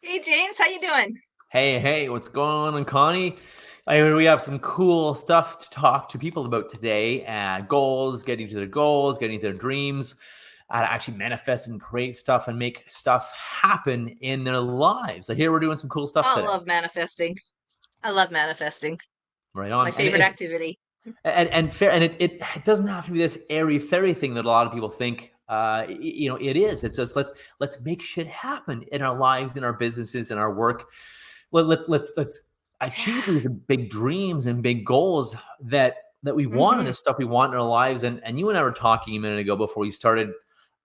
Hey James, how you doing? Hey, what's going on, Connie? I hear we have some cool stuff to talk to people about today. Goals, getting to their goals, getting to their dreams, to actually manifest and create stuff and make stuff happen in their lives. I hear we're doing some cool stuff I today. love manifesting. I love manifesting. Right It's my on. favorite activity. And it doesn't have to be this airy fairy thing that a lot of people think. It is. It's just let's make shit happen in our lives, in our businesses, in our work. Let's achieve Yeah. these big dreams and big goals that we want, and hmm the stuff we want in our lives. And you and I were talking a minute ago before we started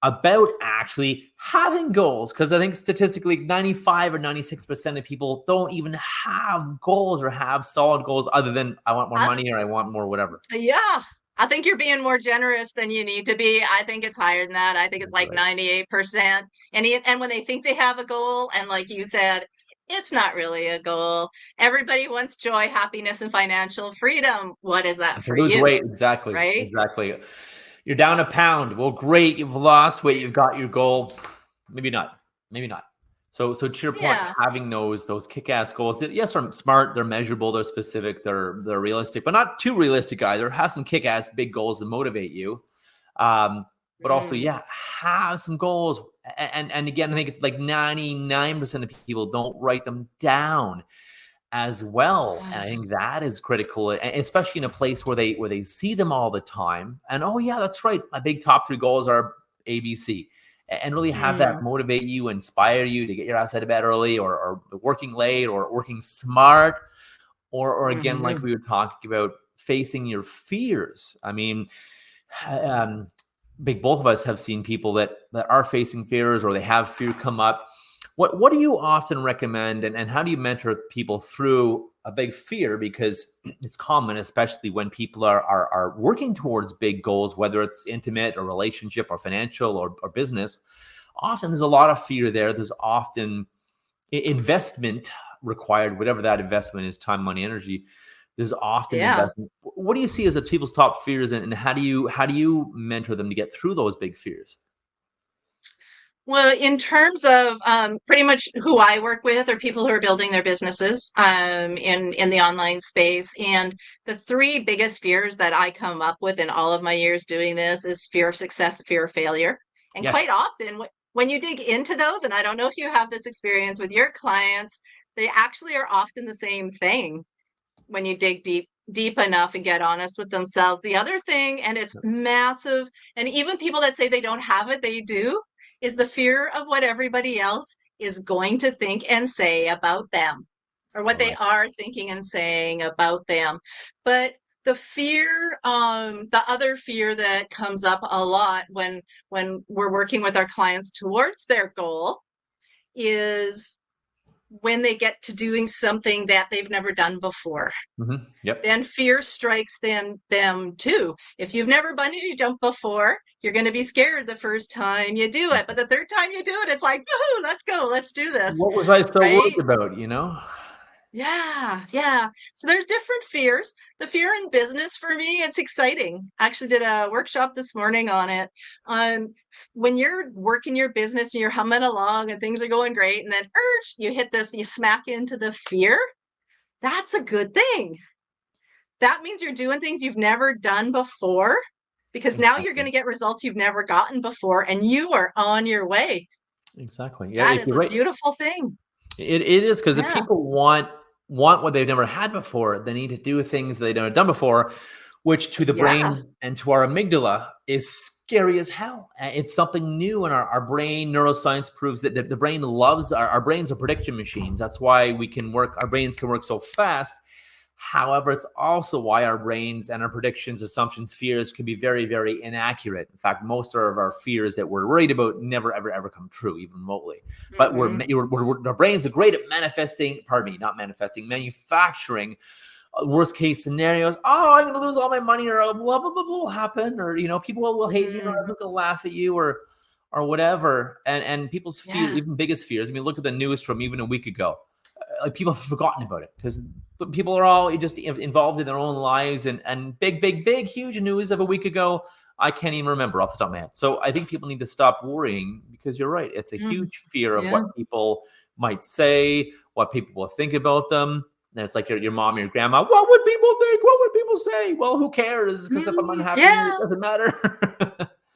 about actually having goals, because I think statistically 95 or 96% of people don't even have goals or have solid goals other than I want more I, money or I want more whatever. yeah. I think you're being more generous than you need to be. I think it's higher than that. I think it's like Right. 98%. And when they think they have a goal, and like you said, it's not really a goal. Everybody wants joy, happiness, and financial freedom. What is that To for lose you? weight, exactly, Right? exactly. You're down a pound. Well, great. You've lost weight. You've got your goal. Maybe not. Maybe not. So to your point, Yeah. having those kick-ass goals that yes are smart, they're measurable, they're specific, they're realistic, but not too realistic either. Have some kick-ass big goals that motivate you. But also, Mm. yeah, have some goals. And again, I think it's like 99% of people don't write them down as well. And I think that is critical, especially in a place where they see them all the time. And oh yeah, that's right. My big top three goals are ABC. And really have that Mm. motivate you, inspire you to get your ass out of bed early, or working late, or working smart, or again, like hmm we were talking about, facing your fears. I mean, um, big both of us have seen people that are facing fears, or they have fear come up. What do you often recommend, and how do you mentor people through a big fear? Because it's common, especially when people are working towards big goals, whether it's intimate or relationship or financial or business. Often there's a lot of fear there. There's often investment required, whatever that investment is, time, money, energy. There's often Yeah. investment. What do you see as the people's top fears, and how do you mentor them to get through those big fears? Well, in terms of pretty much who I work with are people who are building their businesses in the online space. And the three biggest fears that I come up with in all of my years doing this is fear of success, fear of failure. And quite Yes. often, when you dig into those, and I don't know if you have this experience with your clients, they actually are often the same thing when you dig deep enough and get honest with themselves. The other thing, and it's massive, and even people that say they don't have it, they do, is the fear of what everybody else is going to think and say about them, or what All they right. are thinking and saying about them. But the fear, the other fear that comes up a lot when we're working with our clients towards their goal is when they get to doing something that they've never done before, Yep. then fear strikes them too. If you've never bungee jumped before, you're going to be scared the first time you do it, but the third time you do it, it's like, woohoo, let's go, let's do this, What was I so worried right? about? Yeah. So there's different fears. The fear in business for me, it's exciting. I actually did a workshop this morning on it. Um, when you're working your business and you're humming along and things are going great, and then you hit this, you smack into the fear. That's a good thing. That means you're doing things you've never done before, because now you're going Exactly. to get results you've never gotten before and you are on your way. Exactly. Yeah, That if is you're a right. beautiful thing. It is, because if Yeah. people want what they've never had before, they need to do things they've never done before, which to the Yeah. brain and to our amygdala is scary as hell. It's something new, and our brain neuroscience proves that the brain loves our brains are prediction machines. That's why our brains can work so fast. However, it's also why our brains and our predictions, assumptions, fears can be very, very inaccurate. In fact, most of our fears that we're worried about never, ever, ever come true, even remotely. But hmm our brains are great at manifesting, pardon me, not manifesting, manufacturing worst case scenarios. Oh, I'm going to lose all my money, or blah, blah, blah, blah will happen. Or, people will hate me, or Mm, I'm going to laugh at you, or whatever. And people's fear, yeah. even biggest fears. I mean, look at the news from even a week ago. Like, people have forgotten about it because people are all just involved in their own lives, and big huge news of a week ago, I can't even remember off the top of my head. So I think people need to stop worrying, because you're right, it's a Mm, huge fear of yeah. what people might say, what people will think about them. And it's like your mom or your grandma. What would people think? What would people say? Well, who cares? Because if I'm unhappy, it Yeah, doesn't matter.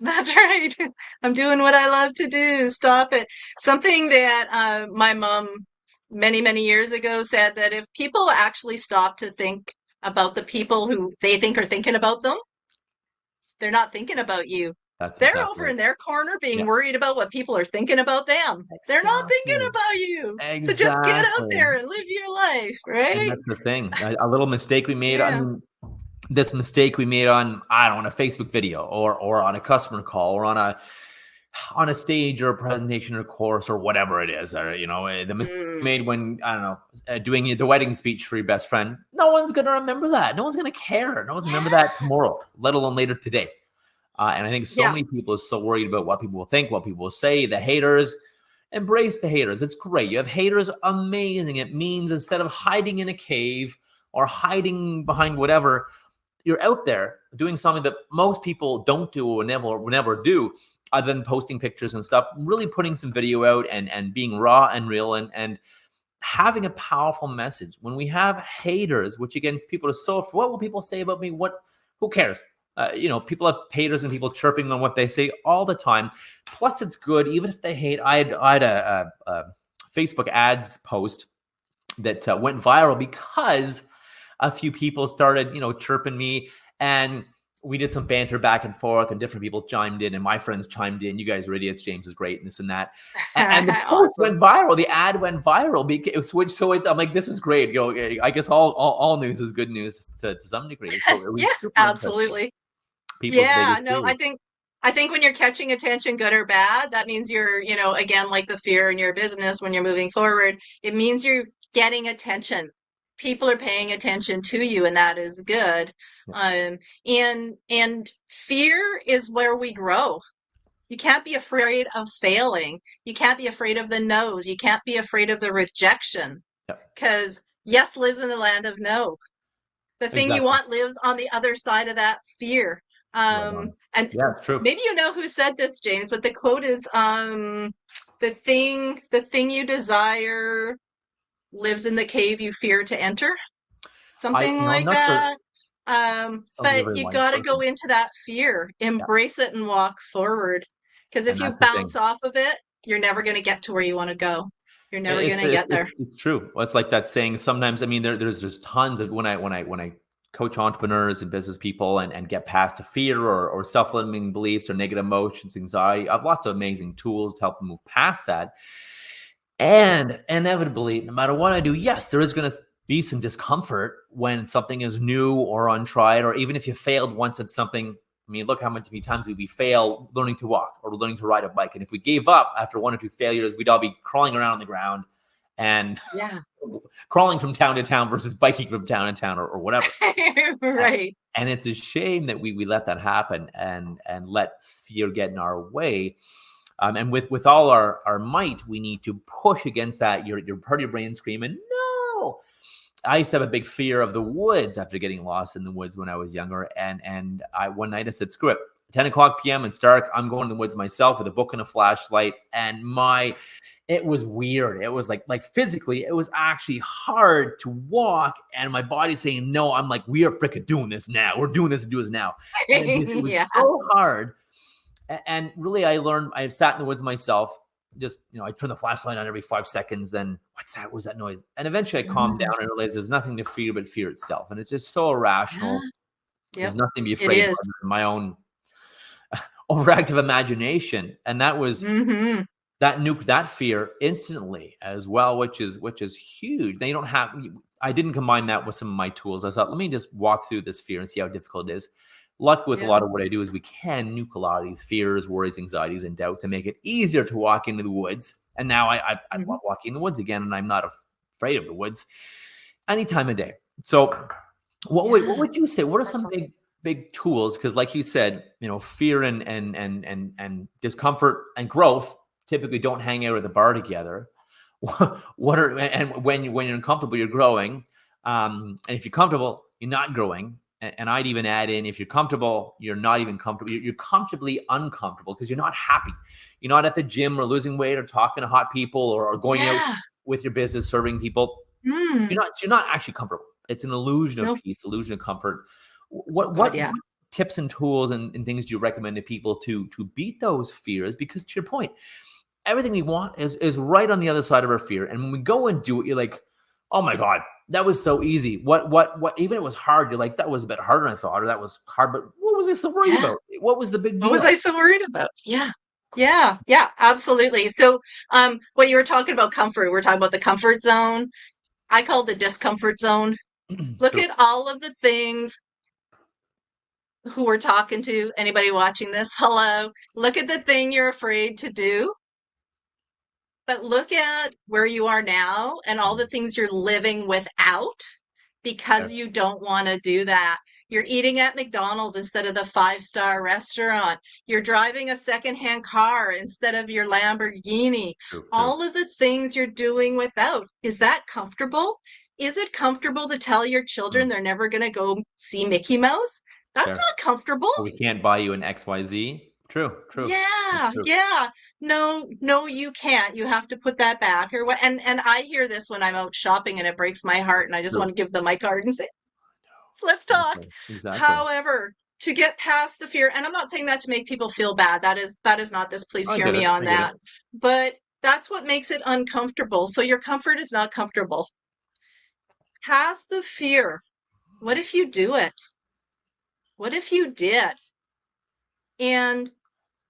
that's right. I'm doing what I love to do. Stop it. Something that my mom many, many years ago said that if people actually stop to think about the people who they think are thinking about them, they're not thinking about you. That's They're exactly over right. in their corner being Yeah, worried about what people are thinking about them. They're not thinking exactly. about you. So just get out Exactly. there and live your life, And right? that's the thing. A little mistake we made. I Yeah. mean, this mistake we made on, I don't know, on a Facebook video or on a customer call or on a stage or a presentation or a course or whatever it is, or the mistake you Mm, made when, I don't know, doing the wedding speech for your best friend. No one's going to remember that. No one's going to care. No one's going to remember yeah. that tomorrow, let alone later today. And I think so Yeah. many people are so worried about what people will think, what people will say. The haters, embrace the haters. It's great. You have haters, amazing. It means instead of hiding in a cave or hiding behind whatever, you're out there doing something that most people don't do or never do, other than posting pictures and stuff, really putting some video out and being raw and real and having a powerful message. When we have haters, which again, people are so, what will people say about me? Who cares? People have haters and people chirping on what they say all the time. Plus, it's good, even if they hate. I had a Facebook ads post that went viral because a few people started, chirping me, and we did some banter back and forth, and different people chimed in, and my friends chimed in. You guys are idiots. James is great, and this and that. And the post Awesome. went viral. The ad went viral because I'm like, this is great. I guess all news is good news to some degree. So it Yeah, was super interesting. absolutely. People's Yeah, biggest no, fears. I think when you're catching attention, good or bad, that means you're, again, like the fear in your business when you're moving forward, it means you're getting attention. People are paying attention to you, and that is good. Yeah. And fear is where we grow. You can't be afraid of failing. You can't be afraid of the no's. You can't be afraid of the rejection, Yeah, because yes lives in the land of no. The thing you exactly. want lives on the other side of that fear. Right on. And Yeah, it's true. maybe you know who said this, James, but the quote is the thing you desire lives in the cave you fear to enter. Something I'm like not sure. that. Sounds like a But very you wise got to go person. into that fear, Yeah, embrace it, and walk forward. Because if and you that's the thing. bounce off of it, you're never going to get to where you want to go. You're never It's going to it's get it's there. it's true. Well, it's like that saying. Sometimes, I mean, there's just tons of when I coach entrepreneurs and business people and get past a fear or self-limiting beliefs or negative emotions, anxiety. I have lots of amazing tools to help them move past that. And inevitably, no matter what I do, yes, there is going to be some discomfort when something is new or untried, or even if you failed once at something. I mean, look how many times we fail learning to walk or learning to ride a bike. And if we gave up after one or two failures, we'd all be crawling around on the ground and Yeah. crawling from town to town versus biking from town to town or whatever. A- Right. And it's a shame that we let that happen and let fear get in our way. And with all our might, we need to push against that. Your part of your brain screaming, no. I used to have a big fear of the woods after getting lost in the woods when I was younger. And one night I said, screw it. 10 o'clock p.m. It's dark. I'm going to the woods myself with a book and a flashlight. And it was weird. It was like physically, it was actually hard to walk. And my body's saying, no, I'm like, we are freaking doing this now. We're doing this and do this now. And it was Yeah. so hard. And really, I sat in the woods myself. Just, I turn the flashlight on every 5 seconds. Then what's that? What's that noise? And eventually I calmed down Mm. and realized there's nothing to fear but fear itself. And it's just so Yeah. irrational. There's Yep. nothing to be It afraid of is. other than my own overactive imagination. And that was Mm-hmm. that nuked that fear instantly as well, which is huge. Now you don't have. I didn't combine that with some of my tools. I thought, let me just walk through this fear and see how difficult it is. Luck with a Yep. lot of what I do is we can nuke a lot of these fears, worries, anxieties, and doubts, and make it easier to walk into the woods. And now I Mhm. love walking in the woods again, and I'm not afraid of the woods any time of day. So, what Yeah. would you say? What are That's some awesome. big tools? Because, like you said, fear and discomfort and growth typically don't hang out at the bar together. What are and when you're uncomfortable, you're growing. And if you're comfortable, you're not growing. And I'd even add in, if you're comfortable, you're not even comfortable. You're comfortably uncomfortable because you're not happy. You're not at the gym or losing weight or talking to hot people or going out Yeah. with your business, serving people, Mm. you're not actually comfortable. It's an illusion of Nope. peace, illusion of comfort. Oh God, What yeah. tips and tools and things do you recommend to people to beat those fears? Because to your point, everything we want is right on the other side of our fear. And when we go and do it, you're like, oh my God, that was so easy. What even it was hard, you're like, that was a bit harder than I thought, or that was hard, but what was I so worried Yeah. about? What was the big What was deal? I so worried about? Yeah. Yeah. Yeah. Absolutely. So, what you were talking about comfort, we're talking about the comfort zone. I call it the discomfort zone. Look True. at all of the things who we're talking to. Anybody watching this? Hello. Look at the thing you're afraid to do. But look at where you are now and all the things you're living without Yeah, because you don't want to do that. You're eating at McDonald's instead of the five-star restaurant. You're driving a secondhand car instead of your Lamborghini. true, true. All of the things you're doing without. Is that comfortable? Is it comfortable to tell your Mm, children they're never going to go see Mickey Mouse? That's fair. not comfortable. Or we can't buy you an XYZ. True, true. That's Yeah, true. yeah. No, no, you can't. You have to put that back or what. And I hear this when I'm out shopping and it breaks my heart and I just want True. to give them my card and say, let's talk. Exactly. Exactly. However, to get past the fear, and I'm not saying that to make people feel bad. That is not this. Please I hear get me it. on I get it. that. But that's what makes it uncomfortable. So your comfort is not comfortable. Past the fear. What if you do it? What if you did? And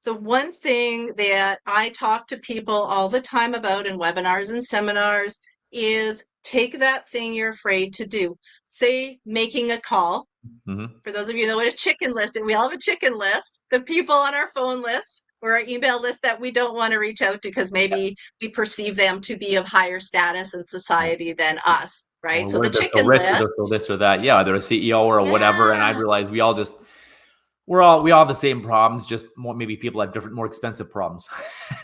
the one thing that I talk to people all the time about in webinars and seminars is take that thing you're afraid to do. Say making a call. Mm-hmm. For those of you that know what a chicken list is, we all have a chicken list, the people on our phone list or our email list that we don't want to reach out to because Yeah. maybe we perceive them to be of higher status in Yeah. society than us, right? Or So the what they're so chicken rich, or they're so list, this or that. Yeah, they're a CEO or whatever. And I yeah, realize we all have the same problems, just more, maybe people have different, more expensive problems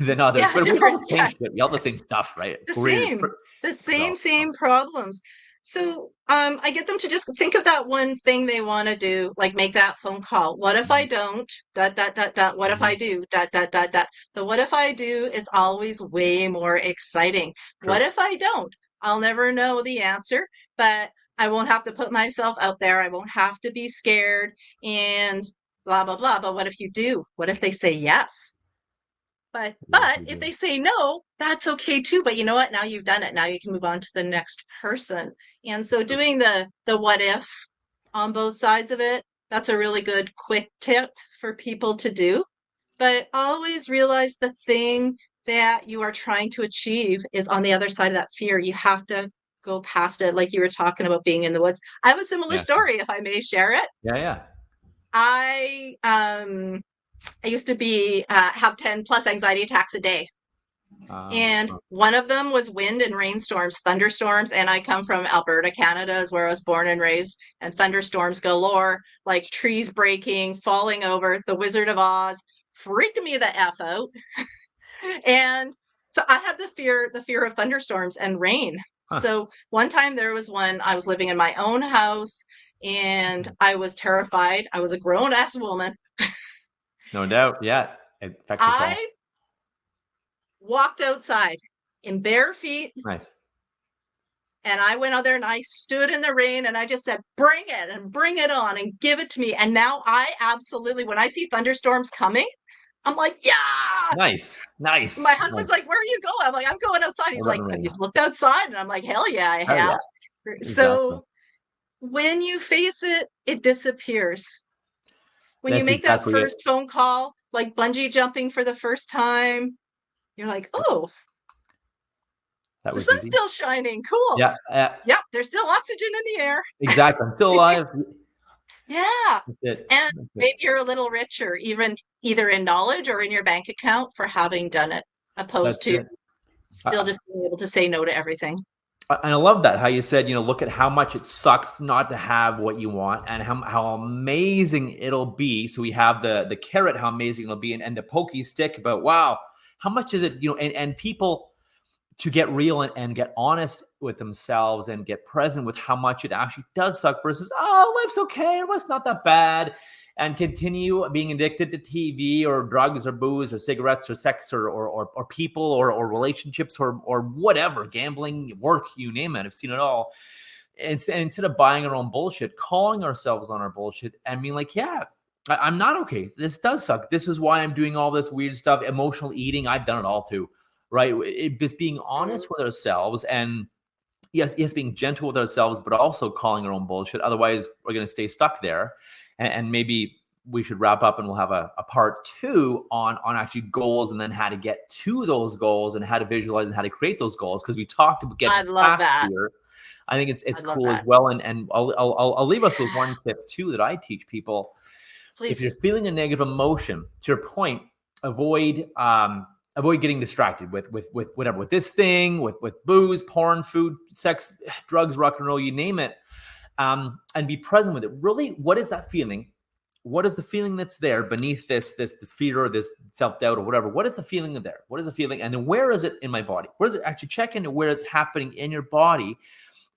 than others. yeah, But we all different, have the same yeah. shit. We all have the same stuff, right? The Career. same, the same, So, same problems. So I get them to just think of that one thing they want to do, like make that phone call. What if I mhm, don't? Dot, dot, dot, dot. What if I mhm, do? Dot, dot, dot, dot. The what if I do is always way more exciting. What true. if I don't? I'll never know the answer, but I won't have to put myself out there. I won't have to be scared and blah, blah, blah. But what if you do? What if they say yes? What if But we if do? they say no, that's okay too. But you know what? Now you've done it. Now you can move on to the next person. And so True. doing the what if on both sides of it, that's a really good quick tip for people to do. But always realize the thing that you are trying to achieve is on the other side of that fear. You have to go past it, like you were talking about being in the woods. I have a similar Yeah. story, if I may share it. Yeah. Yeah. I I used to be have 10 plus anxiety attacks a day. And Uh, one of them was wind and rainstorms, thunderstorms. And I come from Alberta, Canada, is where I was born and raised. And thunderstorms galore, like trees breaking, falling over. The Wizard of Oz freaked me the F out. And so I had the fear of thunderstorms and rain. huh. So one time there was one, I was living in my own house and I was terrified. I was a grown ass woman. No doubt. Yeah. It affects us all. I walked outside in bare feet Nice. and I went out there and I stood in the rain and I just said, bring it and bring it on and give it to me. And now I absolutely, when I see thunderstorms coming, I'm like, yeah. Nice. Nice. My Nice. husband's like, where are you going? I'm like, I'm going outside. I He's love like, the have rain. you looked outside? And I'm like, hell yeah, I Oh yeah. have. Exactly. So when you face it, it disappears. When you That's make that exactly it. first phone call, like bungee jumping for the first time, you're like, Yep. oh, That the was sun's easy. still shining. Cool. Yeah. Yep, there's still oxygen in the air. Exactly. I'm still alive. Yeah. That's it. And That's maybe it. you're a little richer, even either in knowledge or in your bank account for having done it, opposed That's to it. still just being able to say no to everything. And I love that how you said, look at how much it sucks not to have what you want, and how amazing it'll be. So we have the carrot, how amazing it'll be, and the pokey stick about, wow, how much is it? And people to get real and get honest with themselves and get present with how much it actually does suck versus, oh, life's okay, life's not that bad, and continue being addicted to TV or drugs or booze or cigarettes or sex or people or relationships or whatever, gambling, work, you name it. I've seen it all. Instead of buying our own bullshit, calling ourselves on our bullshit and being like, yeah, I'm not okay. This does suck. This is why I'm doing all this weird stuff. Emotional eating, I've done it all too, right? Just being honest with ourselves and yes, being gentle with ourselves, but also calling our own bullshit. Otherwise, we're going to stay stuck there. And maybe we should wrap up and we'll have a part 2 on actually goals and then how to get to those goals and how to visualize and how to create those goals. Because we talked about I getting love past that. fear. I think it's I love cool as that. well. And I'll leave us with one tip too that I teach people. If you're Please. feeling a negative emotion, to your point, avoid getting distracted with whatever, with this thing, with booze, porn, food, sex, drugs, rock and roll, you name it, and be present with it. Really, what is that feeling? What is the feeling that's there beneath this fear or this self-doubt or whatever? What is the feeling there? What is the feeling? And then where is it in my body? Where is it? Actually check into where it's happening in your body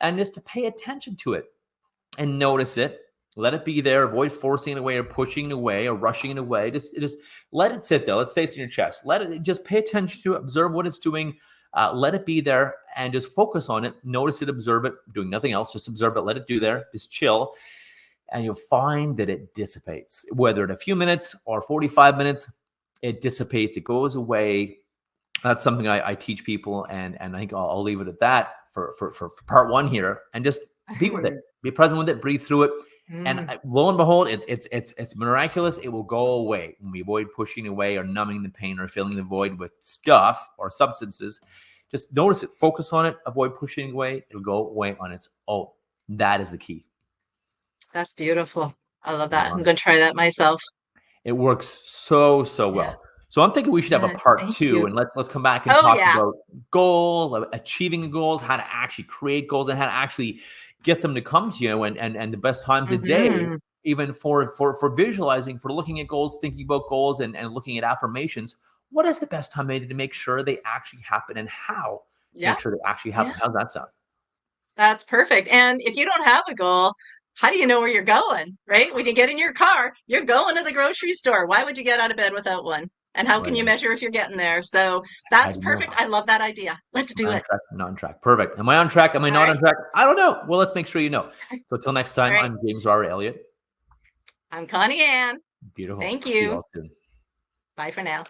and just to pay attention to it and notice it. Let it be there. Avoid forcing it away or pushing it away or rushing it away. Just let it sit there. Let's say it's in your chest. Let it, just pay attention to it. Observe what it's doing. Let it be there and just focus on it. Notice it, observe it, doing nothing else. Just observe it. Let it do there. Just chill. And you'll find that it dissipates. Whether in a few minutes or 45 minutes, it dissipates. It goes away. That's something I teach people. And I think I'll leave it at that for part 1 here. And just be with it. Be present with it. Breathe through it. And lo and behold, it's miraculous. It will go away when we avoid pushing away or numbing the pain or filling the void with stuff or substances. Just notice it, focus on it, avoid pushing away. It'll go away on its own. That is the key. That's beautiful. I love that. I'm going to try that myself. It works so well. Yeah. So I'm thinking we should have a Yeah. part Thank 2 you. and let's come back and Oh, talk yeah. about achieving goals, how to actually create goals and how to actually get them to come to you and the best times of day, even for visualizing, for looking at goals, thinking about goals and looking at affirmations. What is the best time to make sure they actually happen and how to make sure they actually happen? How's that sound? That's perfect. And if you don't have a goal, how do you know where you're going, right? When you get in your car, you're going to the grocery store. Why would you get out of bed without one? And how can you measure if you're getting there? So that's perfect. I love that idea. Let's do it. I'm not on track. Perfect. Am I on track? Am I not on track? I don't know. Well, let's make sure you know. So until next time, I'm James R. Elliott. I'm Connie Ann. Beautiful. Thank See you you. all soon. Bye for now.